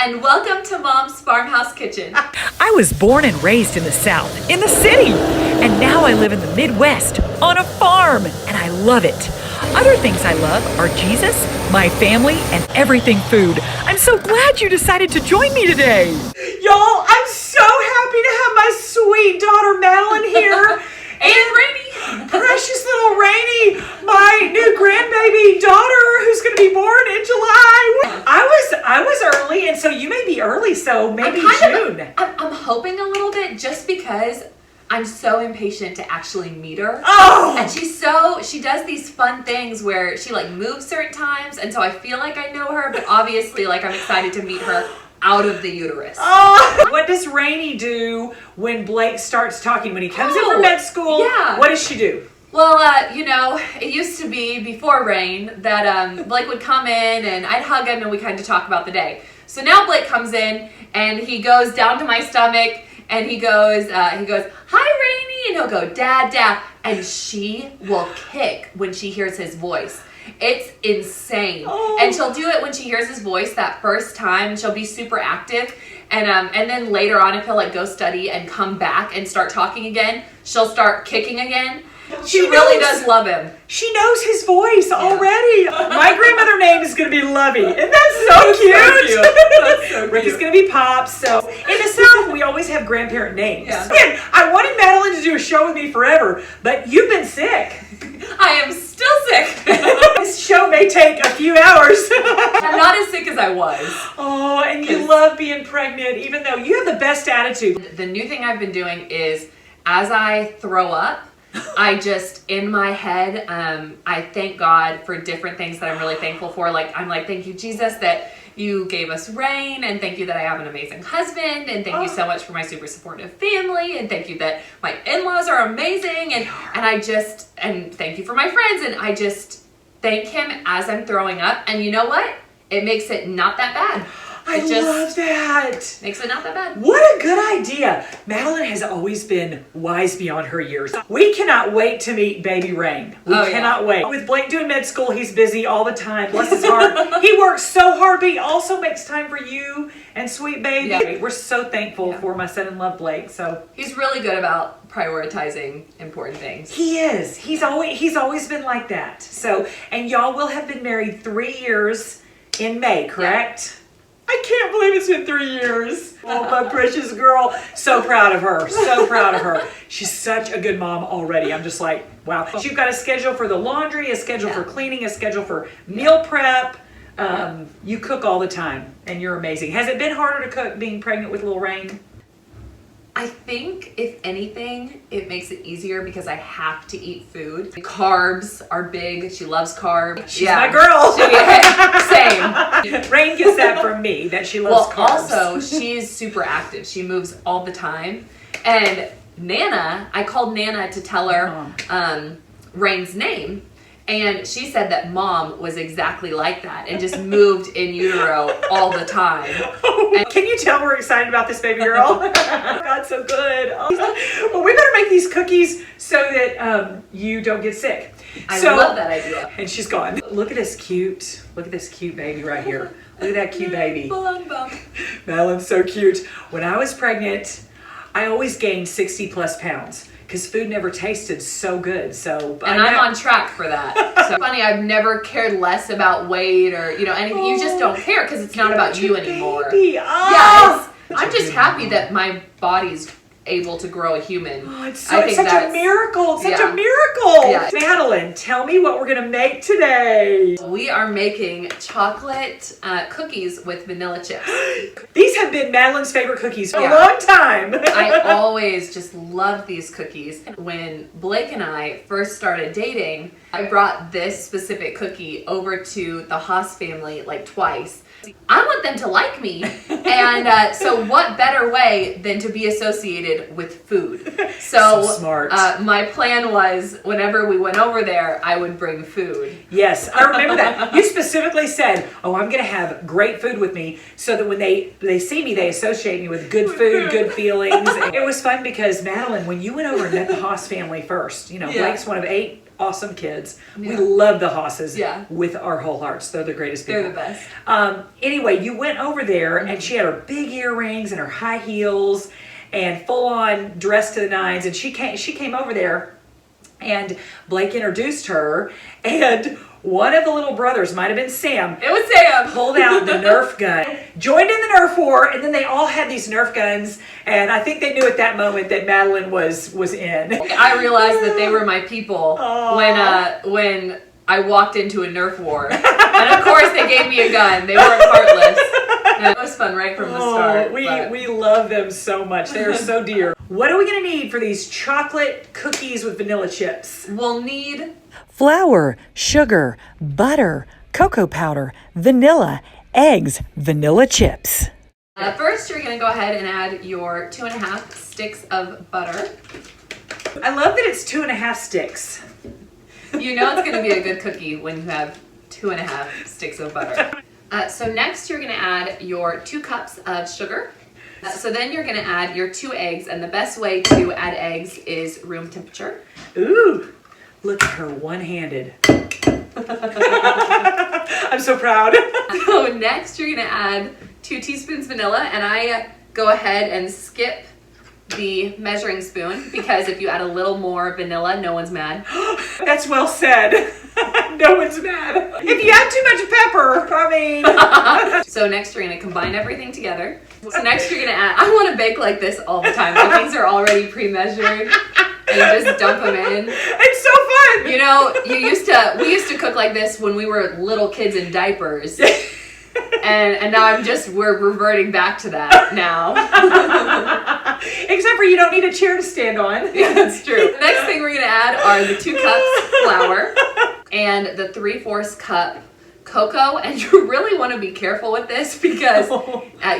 and welcome to Mom's Farmhouse Kitchen. I was born and raised in the South, in the city, and now I live in the Midwest, on a farm, and I love it. Other things I love are Jesus, my family, and everything food. I'm so glad you decided to join me today. Y'all, I'm so happy to have my sweet daughter Madeline here. And Rainy. Precious little Rainy, my new grandbaby daughter who's going to be born in July. I was early, and so you may be early, so maybe June. I'm hoping a little bit just because I'm so impatient to actually meet her. Oh! And she does these fun things where she like moves certain times, and so I feel like I know her, but obviously like I'm excited to meet her out of the uterus. Oh! What does Rainy do when Blake starts talking? When he comes in from med school, yeah. What does she do? Well, it used to be before Rain that Blake would come in and I'd hug him and we kind of talk about the day. So now Blake comes in and he goes down to my stomach and he goes, "Hi, Rainy," and he'll go, "Dad, Dad," and she will kick when she hears his voice. It's insane. Oh. And she'll do it when she hears his voice that first time, and she'll be super active. And then later on, if he'll like go study and come back and start talking again, she'll start kicking again. She really does love him. She knows his voice already. My grandmother name is going to be Lovey, and that's so cute. That's so cute. Ricky's going to be Pops. So in the South, we always have grandparent names. Yeah. Again, I wanted Madeline to do a show with me forever, but you've been sick. I am still sick. This show may take a few hours. I'm not as sick as I was. Oh, and you love being pregnant, even though you have the best attitude. The new thing I've been doing is as I throw up, I just, in my head, I thank God for different things that I'm really thankful for. I'm like, thank you, Jesus, that you gave us Rain, and thank you that I have an amazing husband, and thank you so much for my super supportive family, and thank you that my in-laws are amazing, and thank you for my friends, and I just thank him as I'm throwing up, and you know what? It makes it not that bad. I love that. Makes it not that bad. What a good idea. Madeline has always been wise beyond her years. We cannot wait to meet baby Rain. We cannot wait. With Blake doing med school, he's busy all the time. Bless his heart. He works so hard, but he also makes time for you and sweet baby. Yeah. We're so thankful for my son-in-law Blake. So he's really good about prioritizing important things. He is. He's always been like that. So, and y'all will have been married 3 years in May, correct? Yeah. I can't believe it's been 3 years. Oh, my precious girl. So proud of her. So proud of her. She's such a good mom already. I'm just like, wow. You've got a schedule for the laundry, a schedule for cleaning, a schedule for meal prep. You cook all the time, and you're amazing. Has it been harder to cook being pregnant with little Rain? I think, if anything, it makes it easier because I have to eat food. Carbs are big. She loves carbs. She's my girl. Same. Rain gets that from me, that she loves carbs. Also, she's super active. She moves all the time. And Nana, I called Nana to tell her Rain's name. And she said that Mom was exactly like that and just moved in utero all the time. Can you tell we're excited about this baby girl? God's so good. Well, we better make these cookies so that you don't get sick. I love that idea. And she's gone. Look at this cute baby right here. Look at that cute baby. Madeline's so cute. When I was pregnant, I always gained 60 plus pounds. Because food never tasted so good. So, and I'm on track for that. So funny, I've never cared less about weight or anything. You just don't care because it's not about you anymore. Yeah, I'm just happy that my body's able to grow a human. Oh, it's such a miracle. Such a miracle. Yeah. Madeline, tell me what we're going to make today. We are making chocolate cookies with vanilla chips. These have been Madeline's favorite cookies for a long time. I always just loved these cookies. When Blake and I first started dating, I brought this specific cookie over to the Haas family like twice. I want them to like me, and so what better way than to be associated with food? So smart. My plan was whenever we went over there, I would bring food. Yes, I remember that. You specifically said, "Oh, I'm going to have great food with me," so that when they see me, they associate me with good food, good feelings. It was fun because Madeline, when you went over and met the Haas family first, Blake's one of 8 awesome kids. Yeah. We love the Hosses Yeah. with our whole hearts. They're the greatest people. They're the best. Anyway, you went over there and she had her big earrings and her high heels and full on dress to the nines. And she came over there and Blake introduced her, and one of the little brothers, might have been Sam, It was Sam. pulled out the Nerf gun, joined in the Nerf war, and then they all had these Nerf guns, and I think they knew at that moment that Madeline was in. I realized that they were my people when I walked into a Nerf war. And of course they gave me a gun. They weren't heartless. And it was fun right from the start. We love them so much. They are so dear. What are we going to need for these chocolate cookies with vanilla chips? We'll need Flour, sugar, butter, cocoa powder, vanilla, eggs, vanilla chips. first you're going to go ahead and add your 2.5 sticks of butter. I love that it's 2.5 sticks. You know it's going to be a good cookie when you have 2.5 sticks of butter. So next you're going to add your 2 cups of sugar. So then you're going to add your 2 eggs, and the best way to add eggs is room temperature. Ooh, look at her one-handed. I'm so proud. So next you're going to add 2 teaspoons vanilla, and I go ahead and skip the measuring spoon because if you add a little more vanilla, no one's mad. That's well said. No one's mad. If you add too much pepper, I mean. So next you're going to combine everything together. So next you're going to add, I want to bake like this all the time. My things are already pre-measured and you just dump them in. It's so fun. You know, we used to cook like this when we were little kids in diapers. And now we're reverting back to that now. Except for you don't need a chair to stand on. Yeah, that's true. The next thing we're going to add are the 2 cups flour and the 3/4 cup cocoa. And you really want to be careful with this because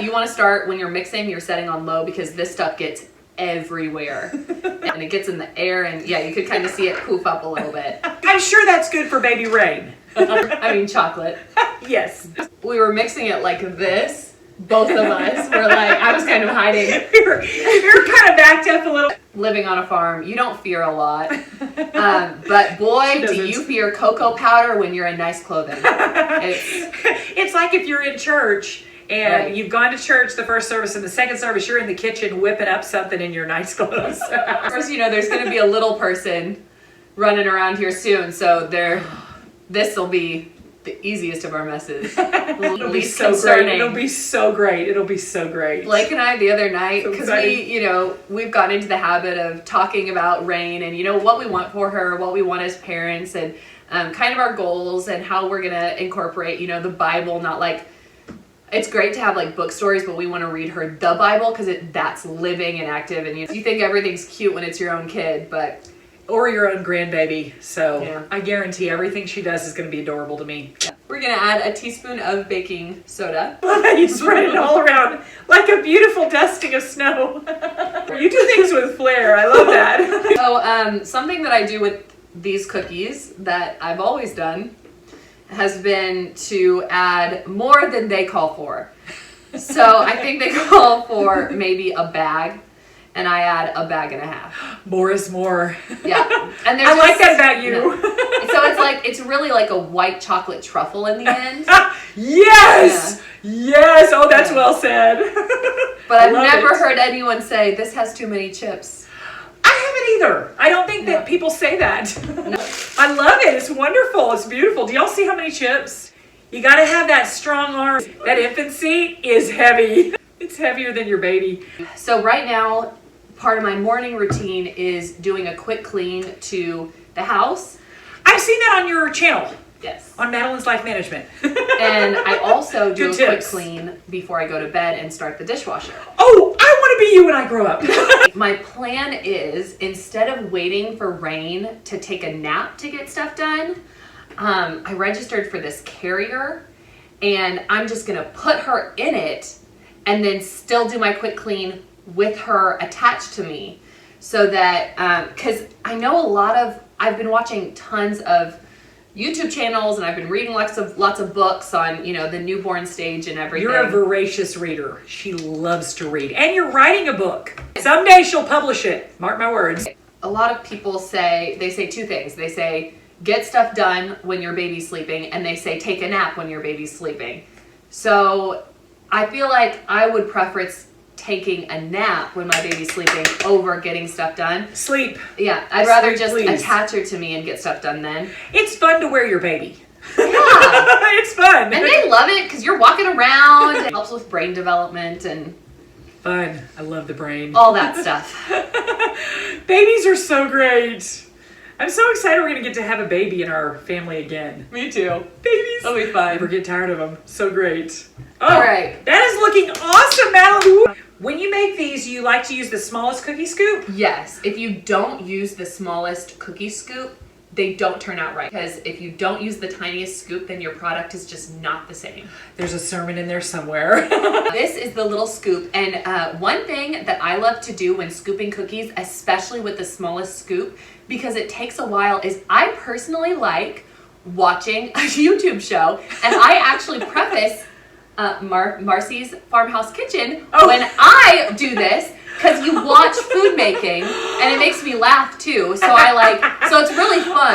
you want to start when you're mixing, you're setting on low because this stuff gets everywhere. And it gets in the air and yeah, you could kind of see it poof up a little bit. I'm sure that's good for baby Rain. I mean chocolate. Yes. We were mixing it like this. Both of us were like, I was kind of hiding. You're kind of backed up a little. Living on a farm, you don't fear a lot. But boy, do you fear cocoa powder when you're in nice clothing. It's like if you're in church and you've gone to church the first service and the second service, you're in the kitchen whipping up something in your nice clothes. Of course, you know, there's going to be a little person running around here soon. So this will be the easiest of our messes. It'll be so great. It'll be so great. It'll be so great. Blake and I the other night, because so we've gotten into the habit of talking about Rain and, what we want for her, what we want as parents, and kind of our goals and how we're going to incorporate, the Bible, not like, it's great to have like book stories, but we want to read her the Bible because that's living and active. And you think everything's cute when it's your own kid, but... Or your own grandbaby. So yeah. I guarantee everything she does is going to be adorable to me. We're going to add a teaspoon of baking soda. You spread it all around like a beautiful dusting of snow. You do things with flair. I love that. So something that I do with these cookies that I've always done has been to add more than they call for. So I think they call for maybe a bag. And I add a bag and a half. More is more. Yeah. And I like that about you. So it's really like a white chocolate truffle in the end. Yes! Yeah. Yes! Oh, that's well said. But I've never heard anyone say, this has too many chips. I haven't either. I don't think that people say that. No. I love it. It's wonderful. It's beautiful. Do y'all see how many chips? You got to have that strong arm. That infant seat is heavy. It's heavier than your baby. So right now, part of my morning routine is doing a quick clean to the house. I've seen that on your channel. Yes. On Madeline's Life Management. And I also do a quick clean before I go to bed and start the dishwasher. Oh, I want to be you when I grow up. My plan is, instead of waiting for Rain to take a nap to get stuff done, I registered for this carrier and I'm just going to put her in it and then still do my quick clean with her attached to me, so that, because I know I've been watching tons of YouTube channels and I've been reading lots of books on, the newborn stage and everything. You're a voracious reader. She loves to read. And you're writing a book. Someday she'll publish it. Mark my words. a lot of people say two things. They say get stuff done when your baby's sleeping, and they say take a nap when your baby's sleeping. So I feel like I would preference taking a nap when my baby's sleeping over getting stuff done. Sleep. Yeah, I'd rather just please. attach her to me and get stuff done then. It's fun to wear your baby. Yeah. It's fun. And they love it because you're walking around. It helps with brain development and fun. I love the brain. all that stuff. Babies are so great. I'm so excited we're going to get to have a baby in our family again. Me too. Babies. That'll be fun. Never get tired of them. So great. Oh, all right. That is looking awesome, Madeline. When you make these, you like to use the smallest cookie scoop? Yes. If you don't use the smallest cookie scoop, they don't turn out right. Because if you don't use the tiniest scoop, then your product is just not the same. There's a sermon in there somewhere. This is the little scoop. And one thing that I love to do when scooping cookies, especially with the smallest scoop, because it takes a while, is I personally like watching a YouTube show. And I actually preface Marci's Farmhouse Kitchen when I do this, because you watch food making and it makes me laugh too. So so it's really fun.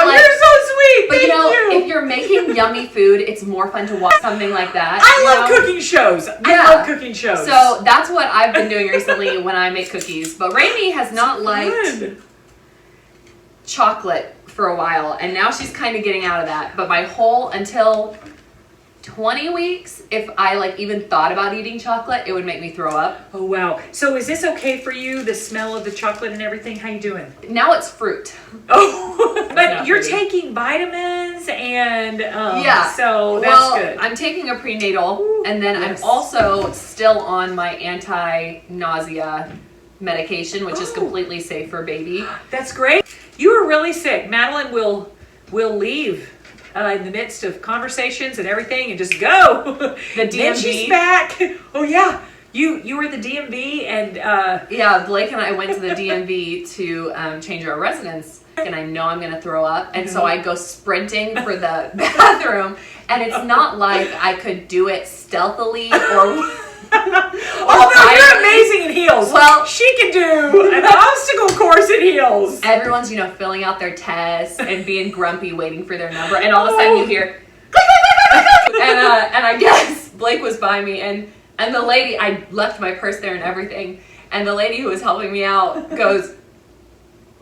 You're so sweet. But Thank you. if you're making yummy food, it's more fun to watch something like that. I love cooking shows. I love cooking shows. So that's what I've been doing recently when I make cookies. But Raimi has not liked chocolate for a while, and now she's kind of getting out of that. But until 20 weeks, if I even thought about eating chocolate, it would make me throw up. Oh wow. So is this okay for you, the smell of the chocolate and everything? How you doing? Now it's fruit. Oh, but you're pretty. taking vitamins and so that's well, good. I'm taking a prenatal, and then I'm also still on my anti-nausea medication, which is completely safe for baby. That's great. You were really sick. Madeline will leave in the midst of conversations and everything and just go. The DMV. Then she's back. Oh yeah. You were at the DMV and yeah, Blake and I went to the DMV to change our residence, and I know I'm gonna throw up, and so I go sprinting for the bathroom, and it's not like I could do it stealthily or oh no, you're amazing in heels. Well, she can do an obstacle course in heels. Everyone's filling out their tests and being grumpy, waiting for their number, and all of a sudden you hear click, click, click, click, click. And I guess Blake was by me, and the lady, I left my purse there and everything, and the lady who was helping me out goes,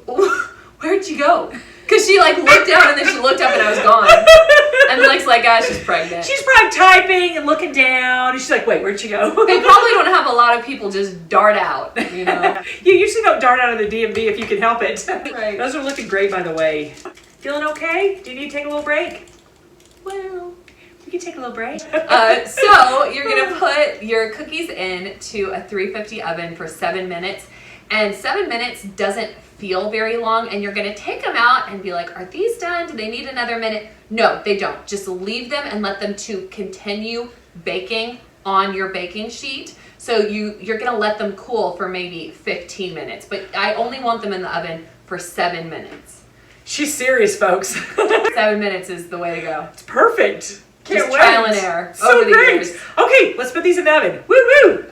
"Where'd you go?" Because she looked down and then she looked up and I was gone. And Blake's like, she's pregnant. She's probably typing and looking down. And she's like, wait, where'd she go? They probably don't have a lot of people just dart out, You usually don't dart out of the DMV if you can help it. Right. Those are looking great, by the way. Feeling okay? Do you need to take a little break? Well, we can take a little break. So you're going to put your cookies into a 350 oven for 7 minutes. And 7 minutes doesn't feel very long, and you're gonna take them out and be like, are these done? Do they need another minute? No, they don't. Just leave them and let them to continue baking on your baking sheet. So you're gonna let them cool for maybe 15 minutes, but I only want them in the oven for 7 minutes. She's serious, folks. 7 minutes is the way to go. It's perfect. Can't Just wait. trial and error So over the great. years. Okay, let's put these in the oven. Woo woo!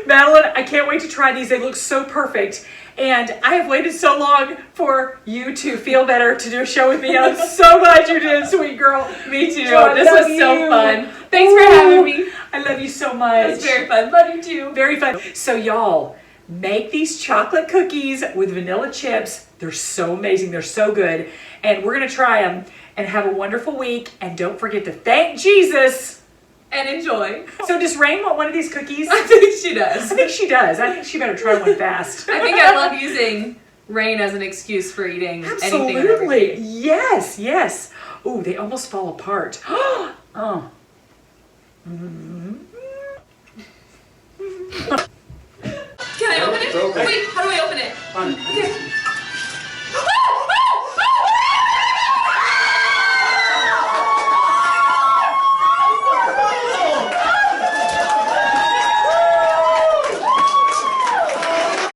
Madeline, I can't wait to try these. They look so perfect. And I have waited so long for you to feel better to do a show with me. And I'm so glad you did, sweet girl. Me too. Oh, this was so fun. Thanks for having me. I love you so much. It was very fun. Love you too. Very fun. So y'all, make these chocolate cookies with vanilla chips. They're so amazing. They're so good. And we're going to try them and have a wonderful week. And don't forget to thank Jesus. And enjoy. So does Rain want one of these cookies? I think she does. I think she does. I think she better try one fast. I think I love using rain as an excuse for eating anything and Absolutely. everything. Yes, yes. Ooh, they almost fall apart. Oh. Can I open it? Wait, how do I open it? Okay.